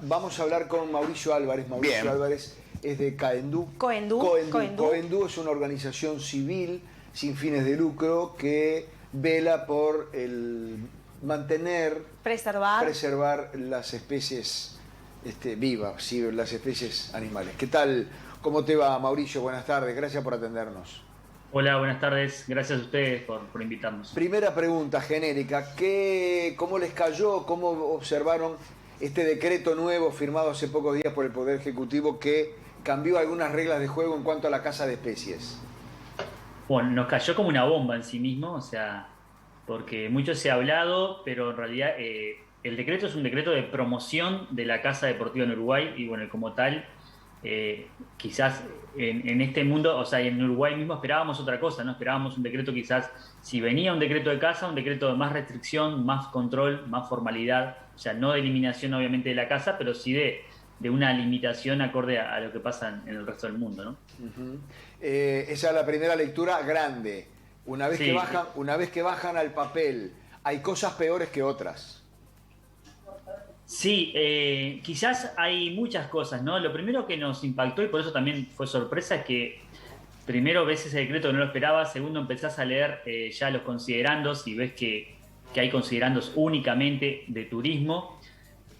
Vamos a hablar con Mauricio Álvarez. Mauricio Bien. Álvarez es de Coendú. Coendú es una organización civil sin fines de lucro que vela por el mantener, preservar las especies vivas, ¿sí? Las especies animales. ¿Qué tal? ¿Cómo te va, Mauricio? Buenas tardes, gracias por atendernos. Hola, buenas tardes. Gracias a ustedes por invitarnos. Primera pregunta genérica. ¿Cómo les cayó? ¿Cómo observaron este decreto nuevo firmado hace pocos días por el Poder Ejecutivo que cambió algunas reglas de juego en cuanto a la caza de especies? Bueno, nos cayó como una bomba en sí mismo, o sea, porque mucho se ha hablado, pero en realidad el decreto es un decreto de promoción de la caza deportiva en Uruguay y bueno, como tal, quizás en este mundo, o sea, en Uruguay mismo esperábamos otra cosa, ¿no? Esperábamos un decreto quizás, si venía un decreto de caza, un decreto de más restricción, más control, más formalidad, o sea, no de eliminación obviamente de la caza, pero sí de una limitación acorde a lo que pasa en el resto del mundo, ¿no? Esa es la primera lectura grande. Una vez, Sí. una vez que bajan al papel, hay cosas peores que otras. Sí, quizás hay muchas cosas, ¿no? Lo primero que nos impactó, y por eso también fue sorpresa, es que primero ves ese decreto que no lo esperabas, segundo empezás a leer ya los considerandos y ves que hay considerandos únicamente de turismo.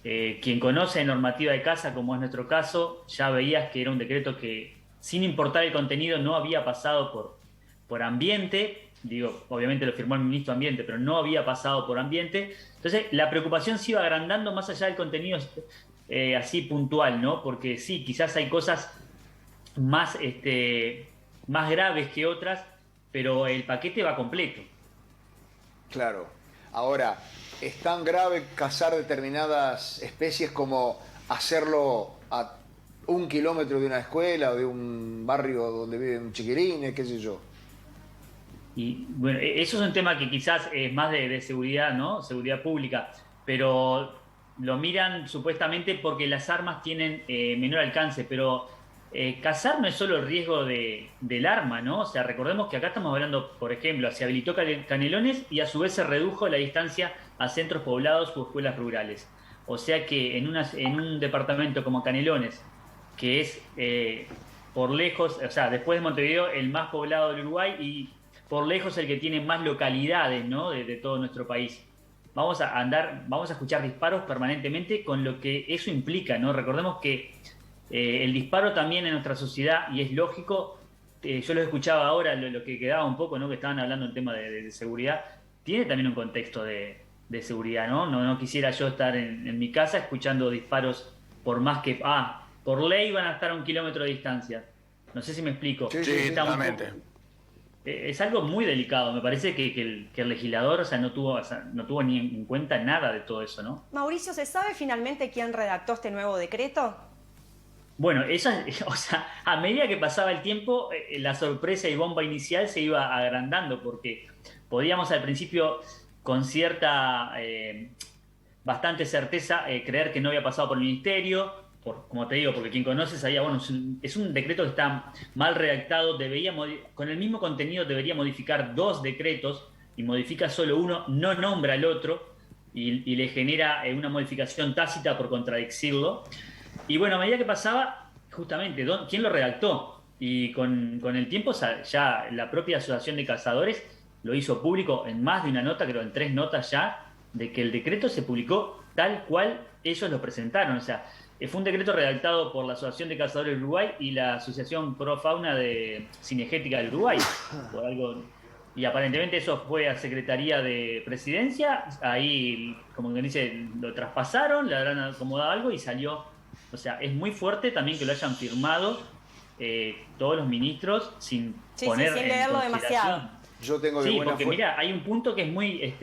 Quien conoce normativa de caza, como es nuestro caso, ya veías que era un decreto que, sin importar el contenido, no había pasado por ambiente. Digo, obviamente lo firmó el ministro de Ambiente, pero no había pasado por ambiente. Entonces, la preocupación se iba agrandando más allá del contenido así puntual, ¿no? Porque sí, quizás hay cosas más, más graves que otras, pero el paquete va completo. Claro. Ahora, ¿es tan grave cazar determinadas especies como hacerlo a 1 kilómetro de una escuela o de un barrio donde viven chiquilines, qué sé yo? Y bueno, eso es un tema que quizás es más de seguridad, ¿no? Seguridad pública, pero lo miran supuestamente porque las armas tienen menor alcance, pero cazar no es solo el riesgo del arma, ¿no? O sea, recordemos que acá estamos hablando, por ejemplo, se habilitó Canelones y a su vez se redujo la distancia a centros poblados o escuelas rurales. O sea que en un departamento como Canelones, que es por lejos, o sea, después de Montevideo, el más poblado del Uruguay y por lejos el que tiene más localidades, ¿no? de todo nuestro país. Vamos a escuchar disparos permanentemente con lo que eso implica, ¿no? Recordemos que el disparo también en nuestra sociedad, y es lógico, yo lo escuchaba ahora, lo que quedaba un poco, ¿no? Que estaban hablando del tema de seguridad, tiene también un contexto de seguridad, ¿no? No quisiera yo estar en mi casa escuchando disparos por más que, por ley van a estar a 1 kilómetro de distancia. No sé si me explico. Sí, totalmente. Es algo muy delicado. Me parece que el legislador, o sea, no tuvo ni en cuenta nada de todo eso, ¿no? Mauricio, ¿se sabe finalmente quién redactó este nuevo decreto? Bueno, o sea, a medida que pasaba el tiempo, la sorpresa y bomba inicial se iba agrandando, porque podíamos al principio, con cierta, bastante certeza, creer que no había pasado por el ministerio. Como te digo, porque quien conoce sabía, bueno, es un decreto que está mal redactado, con el mismo contenido debería modificar 2 decretos y modifica solo uno, no nombra al otro y le genera una modificación tácita por contradecirlo. Y bueno, a medida que pasaba, justamente, ¿quién lo redactó? Y con el tiempo ya la propia Asociación de Cazadores lo hizo público en más de una nota, creo en 3 notas ya, de que el decreto se publicó tal cual ellos lo presentaron. O sea, fue un decreto redactado por la Asociación de Cazadores del Uruguay y la Asociación Pro Fauna de Cinegética del Uruguay. Por algo, y aparentemente eso fue a Secretaría de Presidencia, ahí, como que dice, lo traspasaron, le habrán acomodado algo y salió. O sea, es muy fuerte también que lo hayan firmado todos los ministros sin poner sin en leerlo consideración. demasiado. Yo tengo de Sí, buena porque mira, hay un punto que es muy,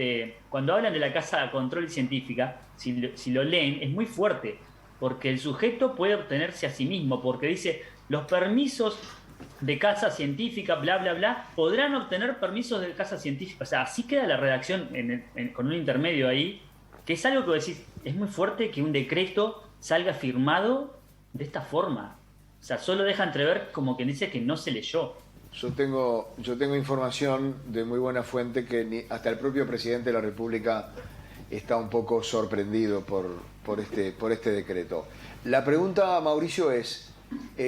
cuando hablan de la caza control y científica, si lo leen, es muy fuerte, porque el sujeto puede obtenerse a sí mismo, porque dice, los permisos de caza científica, bla, bla, bla, podrán obtener permisos de caza científica. O sea, así queda la redacción con un intermedio ahí, que es algo que vos decís, es muy fuerte que un decreto salga firmado de esta forma. O sea, solo deja entrever como quien dice que no se leyó. Yo tengo información de muy buena fuente que hasta el propio presidente de la República está un poco sorprendido por este decreto. La pregunta, Mauricio, es,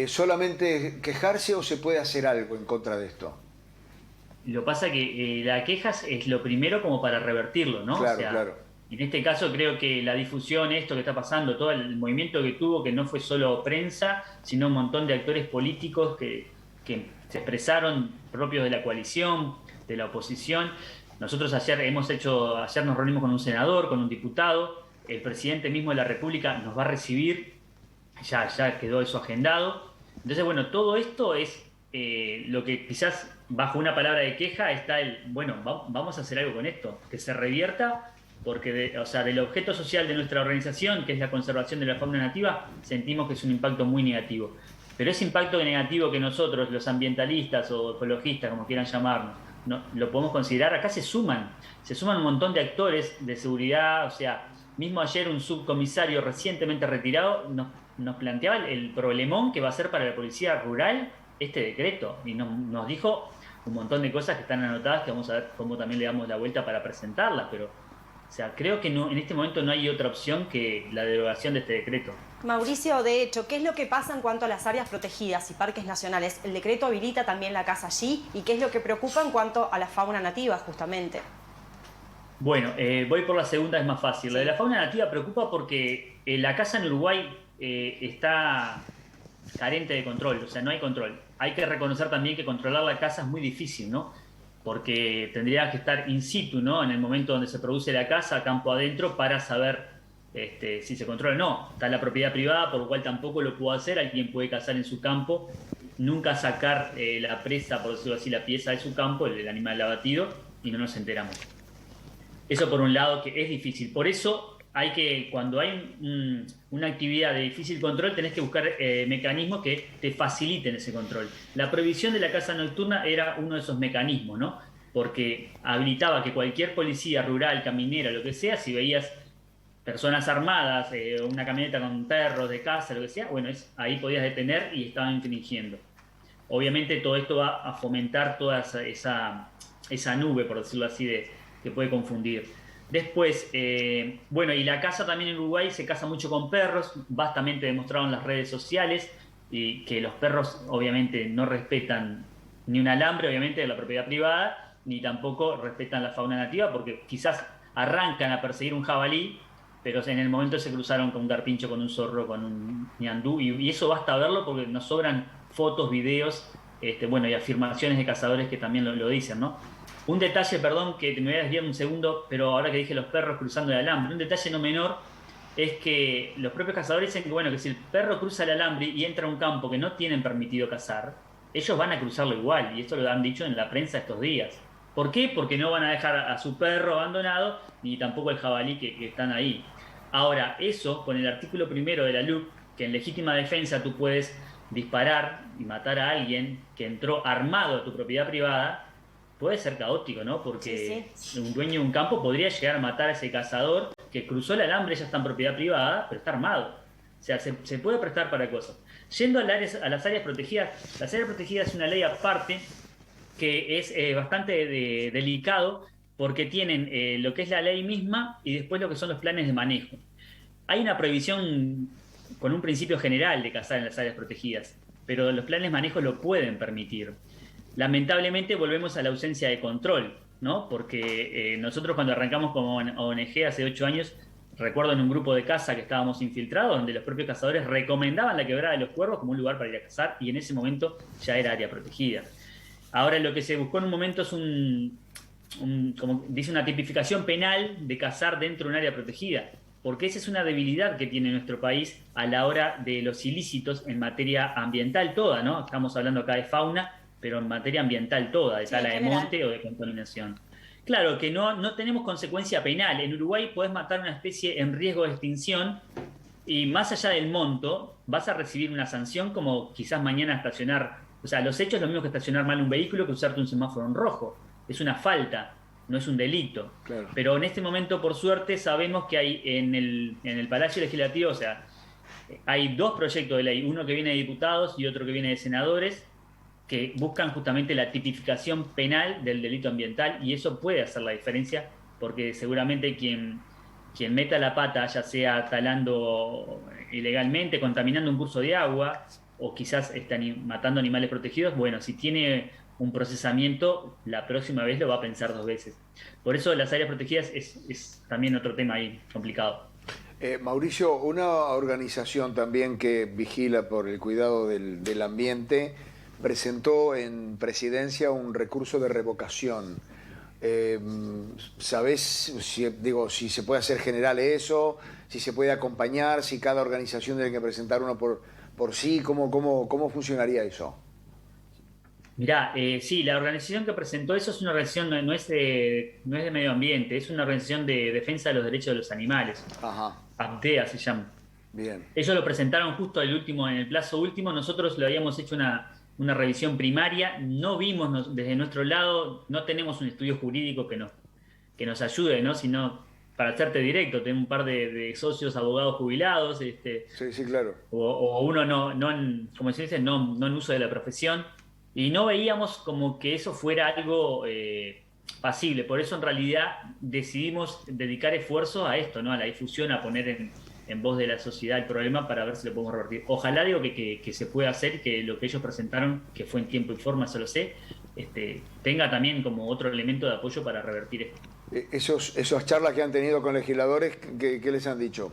¿solamente quejarse o se puede hacer algo en contra de esto? Lo pasa que la queja es lo primero como para revertirlo, ¿no? Claro, o sea, claro. En este caso creo que la difusión, esto que está pasando, todo el movimiento que tuvo, que no fue solo prensa, sino un montón de actores políticos que se expresaron, propios de la coalición, de la oposición. Nosotros ayer nos reunimos con un senador, con un diputado, el presidente mismo de la República nos va a recibir, ya quedó eso agendado. Entonces, bueno, todo esto es lo que quizás bajo una palabra de queja está vamos a hacer algo con esto, que se revierta, porque del objeto social de nuestra organización, que es la conservación de la fauna nativa, sentimos que es un impacto muy negativo. Pero ese impacto negativo que nosotros, los ambientalistas o ecologistas, como quieran llamarnos, no, lo podemos considerar, acá se suman un montón de actores de seguridad, o sea, mismo ayer un subcomisario recientemente retirado nos planteaba el problemón que va a ser para la policía rural este decreto, y nos dijo un montón de cosas que están anotadas, que vamos a ver cómo también le damos la vuelta para presentarlas, pero o sea, creo que en este momento no hay otra opción que la derogación de este decreto. Mauricio, de hecho, ¿qué es lo que pasa en cuanto a las áreas protegidas y parques nacionales? ¿El decreto habilita también la caza allí? ¿Y qué es lo que preocupa en cuanto a la fauna nativa, justamente? Bueno, voy por la segunda, es más fácil. Sí. La de la fauna nativa preocupa porque la caza en Uruguay está carente de control, o sea, no hay control. Hay que reconocer también que controlar la caza es muy difícil, ¿no? Porque tendría que estar in situ, ¿no? En el momento donde se produce la caza, campo adentro, para saber si se controla o no. Está la propiedad privada, por lo cual tampoco lo puedo hacer. Alguien puede cazar en su campo, nunca sacar la presa, por decirlo así, la pieza de su campo, el animal abatido, y no nos enteramos. Eso por un lado, que es difícil. Por eso cuando hay una actividad de difícil control, tenés que buscar mecanismos que te faciliten ese control. La prohibición de la caza nocturna era uno de esos mecanismos, ¿no? Porque habilitaba que cualquier policía rural, caminera, lo que sea, si veías personas armadas, una camioneta con perros de caza, lo que sea, bueno, ahí podías detener y estaban infringiendo. Obviamente todo esto va a fomentar toda esa nube, por decirlo así, que puede confundir. Después, y la caza también en Uruguay se caza mucho con perros, vastamente demostrado en las redes sociales, y que los perros obviamente no respetan ni un alambre, obviamente, de la propiedad privada, ni tampoco respetan la fauna nativa, porque quizás arrancan a perseguir un jabalí, pero en el momento se cruzaron con un carpincho, con un zorro, con un ñandú, y eso basta verlo porque nos sobran fotos, videos, y afirmaciones de cazadores que también lo dicen, ¿no? Un detalle, perdón, que me voy a desviar un segundo, pero ahora que dije los perros cruzando el alambre, un detalle no menor es que los propios cazadores dicen que si el perro cruza el alambre y entra a un campo que no tienen permitido cazar, ellos van a cruzarlo igual, y esto lo han dicho en la prensa estos días. ¿Por qué? Porque no van a dejar a su perro abandonado, ni tampoco el jabalí que están ahí. Ahora, eso, con el artículo primero de la LUC, que en legítima defensa tú puedes disparar y matar a alguien que entró armado a tu propiedad privada, puede ser caótico, ¿no? Porque sí. Un dueño de un campo podría llegar a matar a ese cazador que cruzó el alambre, ya está en propiedad privada, pero está armado. O sea, se puede prestar para cosas. Yendo a las áreas protegidas, las áreas protegidas es una ley aparte que es bastante delicado porque tienen lo que es la ley misma y después lo que son los planes de manejo. Hay una prohibición con un principio general de cazar en las áreas protegidas, pero los planes de manejo lo pueden permitir. Lamentablemente volvemos a la ausencia de control, ¿no? Porque nosotros cuando arrancamos como ONG hace 8 años, recuerdo en un grupo de caza que estábamos infiltrados, donde los propios cazadores recomendaban la Quebrada de los Cuervos como un lugar para ir a cazar, y en ese momento ya era área protegida. Ahora lo que se buscó en un momento es como dice, una tipificación penal de cazar dentro de un área protegida, porque esa es una debilidad que tiene nuestro país a la hora de los ilícitos en materia ambiental toda, ¿no? Estamos hablando acá de fauna, pero en materia ambiental toda, de tala de monte o de contaminación. Claro que no tenemos consecuencia penal. En Uruguay podés matar una especie en riesgo de extinción y más allá del monto vas a recibir una sanción como quizás mañana estacionar. O sea, los hechos es lo mismo que estacionar mal un vehículo que usarte un semáforo en rojo. Es una falta, no es un delito. Claro. Pero en este momento, por suerte, sabemos que hay en el Palacio Legislativo, o sea, hay 2 proyectos de ley, uno que viene de diputados y otro que viene de senadores, que buscan justamente la tipificación penal del delito ambiental, y eso puede hacer la diferencia porque seguramente quien quien meta la pata, ya sea talando ilegalmente, contaminando un curso de agua, o quizás matando animales protegidos, bueno, si tiene un procesamiento, la próxima vez lo va a pensar 2 veces. Por eso las áreas protegidas es también otro tema ahí complicado. Mauricio, una organización también que vigila por el cuidado del ambiente presentó en Presidencia un recurso de revocación. ¿Sabés si se puede hacer general eso, si se puede acompañar, si cada organización tiene que presentar uno por sí? ¿Cómo funcionaría eso? Mirá, sí, la organización que presentó eso es una organización, no es de medio ambiente, es una organización de defensa de los derechos de los animales. Ajá. APTEA se llama. Bien. Ellos lo presentaron justo en el plazo último. Nosotros le habíamos hecho una revisión primaria. No vimos desde nuestro lado, no tenemos un estudio jurídico que nos ayude, ¿no? Sino, para hacerte directo, tengo un par de socios abogados jubilados. Sí, claro. O uno como se dice, no en uso de la profesión. Y no veíamos como que eso fuera algo pasible. Por eso en realidad decidimos dedicar esfuerzos a esto, ¿no? A la difusión, a poner en voz de la sociedad el problema para ver si lo podemos revertir. Ojalá digo que se pueda hacer, que lo que ellos presentaron, que fue en tiempo y forma, eso lo sé, tenga también como otro elemento de apoyo para revertir esto. Esas charlas que han tenido con legisladores, ¿qué les han dicho?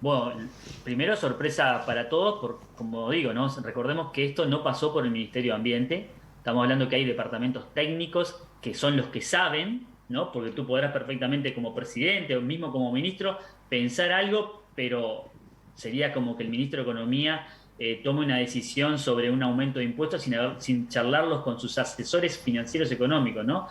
Bueno, primero sorpresa para todos, como digo, ¿no? Recordemos que esto no pasó por el Ministerio de Ambiente. Estamos hablando que hay departamentos técnicos que son los que saben, ¿no? Porque tú podrás perfectamente como presidente o mismo como ministro pensar algo, pero sería como que el ministro de Economía tome una decisión sobre un aumento de impuestos sin charlarlos con sus asesores financieros económicos, ¿no?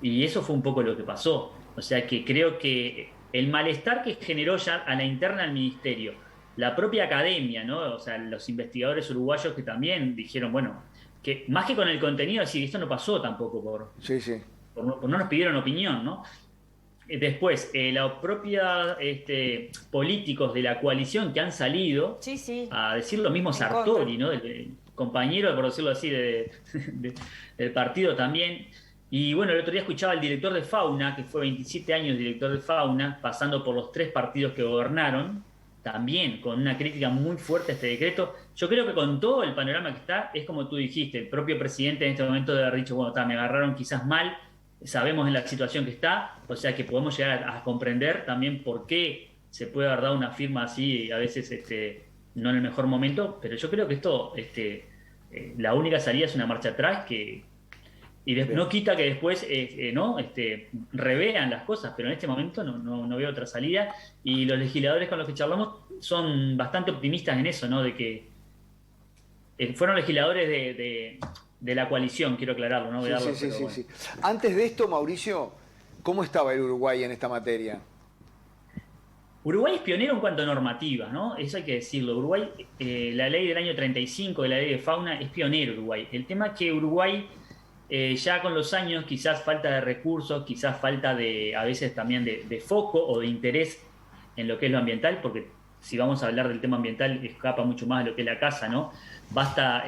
Y eso fue un poco lo que pasó. O sea que creo que el malestar que generó ya a la interna del ministerio, la propia academia, ¿no? O sea, los investigadores uruguayos que también dijeron, bueno, que más que con el contenido, decir, esto no pasó tampoco por no nos pidieron opinión, ¿no? Después, los propios políticos de la coalición que han salido a decir lo mismo Sartori, ¿no? El compañero, por decirlo así, del partido también. Y bueno, el otro día escuchaba al director de Fauna, que fue 27 años director de Fauna, pasando por los 3 partidos que gobernaron, también con una crítica muy fuerte a este decreto. Yo creo que con todo el panorama que está, es como tú dijiste, el propio presidente en este momento debe haber dicho, bueno, me agarraron quizás mal, sabemos en la situación que está, o sea que podemos llegar a comprender también por qué se puede haber dado una firma así, a veces no en el mejor momento, pero yo creo que esto, la única salida es una marcha atrás no quita que después revean las cosas, pero en este momento no veo otra salida. Y los legisladores con los que charlamos son bastante optimistas en eso, ¿no? De que fueron legisladores de la coalición, quiero aclararlo, ¿no? Sí. Antes de esto, Mauricio, ¿cómo estaba el Uruguay en esta materia? Uruguay es pionero en cuanto a normativas, ¿no? Eso hay que decirlo. Uruguay, la ley del año 35 de la ley de fauna es pionero Uruguay. El tema es que Uruguay ya con los años, quizás falta de recursos, quizás falta a veces también de foco o de interés en lo que es lo ambiental, porque si vamos a hablar del tema ambiental, escapa mucho más de lo que es la casa, ¿no? Basta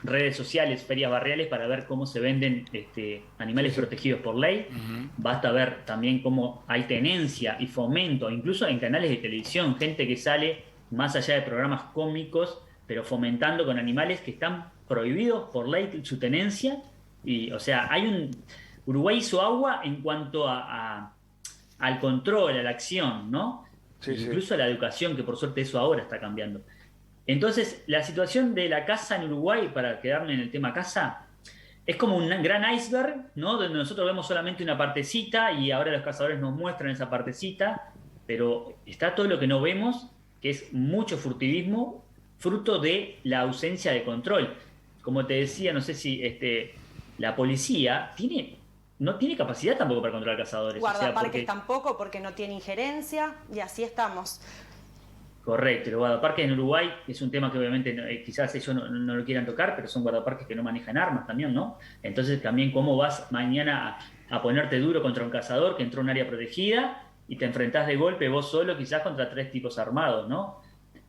redes sociales, ferias barriales para ver cómo se venden animales protegidos por ley. Basta ver también cómo hay tenencia y fomento, incluso en canales de televisión, gente que sale más allá de programas cómicos, pero fomentando con animales que están prohibidos por ley su tenencia. Y, o sea, Uruguay hizo agua en cuanto al control, a la acción, ¿no? Incluso a la educación, que por suerte eso ahora está cambiando. Entonces, la situación de la caza en Uruguay, para quedarme en el tema caza, es como un gran iceberg, ¿no? Donde nosotros vemos solamente una partecita y ahora los cazadores nos muestran esa partecita, pero está todo lo que no vemos, que es mucho furtivismo, fruto de la ausencia de control. Como te decía, no sé si la policía no tiene capacidad tampoco para controlar cazadores. Guardaparques tampoco, porque no tiene injerencia, y así estamos. Correcto, los guardaparques en Uruguay es un tema que obviamente quizás ellos no lo quieran tocar, pero son guardaparques que no manejan armas también, ¿no? Entonces también cómo vas mañana a ponerte duro contra un cazador que entró a un área protegida y te enfrentás de golpe vos solo quizás contra 3 tipos armados, ¿no?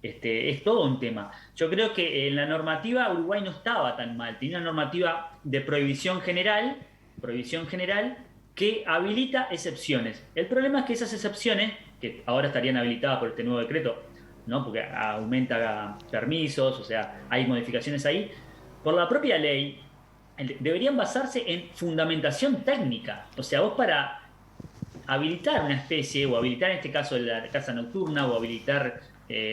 Es todo un tema. Yo creo que en la normativa Uruguay no estaba tan mal. Tenía una normativa de prohibición general, que habilita excepciones. El problema es que esas excepciones, que ahora estarían habilitadas por este nuevo decreto, ¿no? Porque aumenta permisos, o sea, hay modificaciones ahí, por la propia ley, deberían basarse en fundamentación técnica. O sea, vos para habilitar una especie, o habilitar en este caso la casa nocturna, o habilitar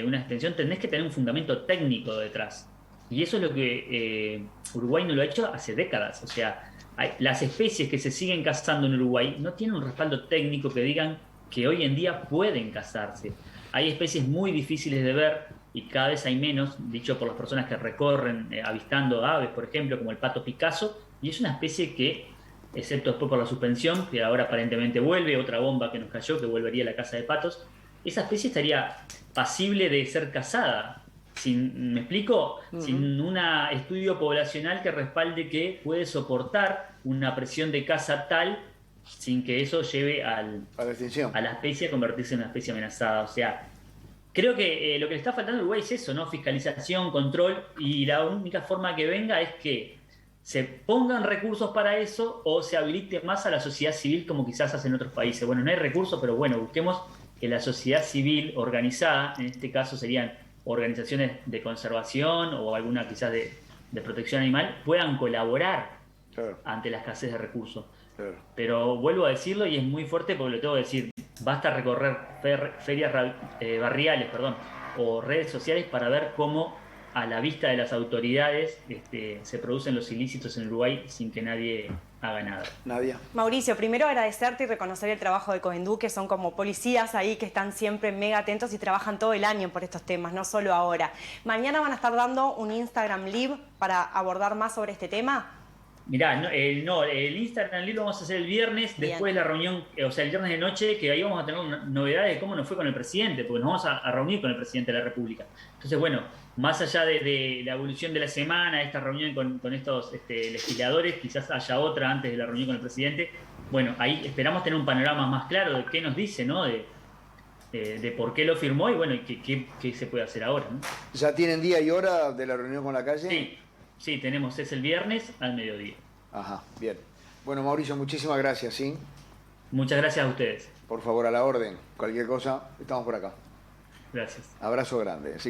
una extensión, tenés que tener un fundamento técnico detrás. Y eso es lo que Uruguay no lo ha hecho hace décadas. O sea, las especies que se siguen cazando en Uruguay no tienen un respaldo técnico que digan que hoy en día pueden cazarse. Hay especies muy difíciles de ver y cada vez hay menos, dicho por las personas que recorren avistando aves, por ejemplo, como el pato picasso, y es una especie que, excepto después por la suspensión, que ahora aparentemente vuelve, otra bomba que nos cayó, que volvería a la caza de patos, esa especie estaría pasible de ser cazada. ¿Me explico? Sin un estudio poblacional que respalde que puede soportar una presión de caza tal sin que eso lleve a la especie a convertirse en una especie amenazada. O sea, creo que lo que le está faltando a Uruguay es eso, ¿no? Fiscalización, control, y la única forma que venga es que se pongan recursos para eso o se habilite más a la sociedad civil como quizás hacen otros países. Bueno, no hay recursos, pero bueno, busquemos que la sociedad civil organizada, en este caso serían organizaciones de conservación o alguna quizás de protección animal, puedan colaborar ante la escasez de recursos. Pero vuelvo a decirlo y es muy fuerte porque lo tengo que decir, basta recorrer ferias barriales, o redes sociales para ver cómo a la vista de las autoridades se producen los ilícitos en Uruguay sin que nadie haga nada. Nadia. Mauricio, primero agradecerte y reconocer el trabajo de Coendú, que son como policías ahí que están siempre mega atentos y trabajan todo el año por estos temas, no solo ahora. Mañana van a estar dando un Instagram Live para abordar más sobre este tema. Mirá, el Instagram Live lo vamos a hacer el viernes, después de la reunión, o sea, el viernes de noche, que ahí vamos a tener novedades de cómo nos fue con el presidente, porque nos vamos a reunir con el presidente de la República. Entonces, bueno, más allá de la evolución de la semana, esta reunión con estos legisladores, quizás haya otra antes de la reunión con el presidente. Bueno, ahí esperamos tener un panorama más claro de qué nos dice, ¿no? De por qué lo firmó y bueno, y qué se puede hacer ahora, ¿no? ¿Ya tienen día y hora de la reunión con la calle? Sí, tenemos, es el viernes al mediodía. Ajá, bien. Bueno, Mauricio, muchísimas gracias, ¿sí? Muchas gracias a ustedes. Por favor, a la orden. Cualquier cosa, estamos por acá. Gracias. Abrazo grande.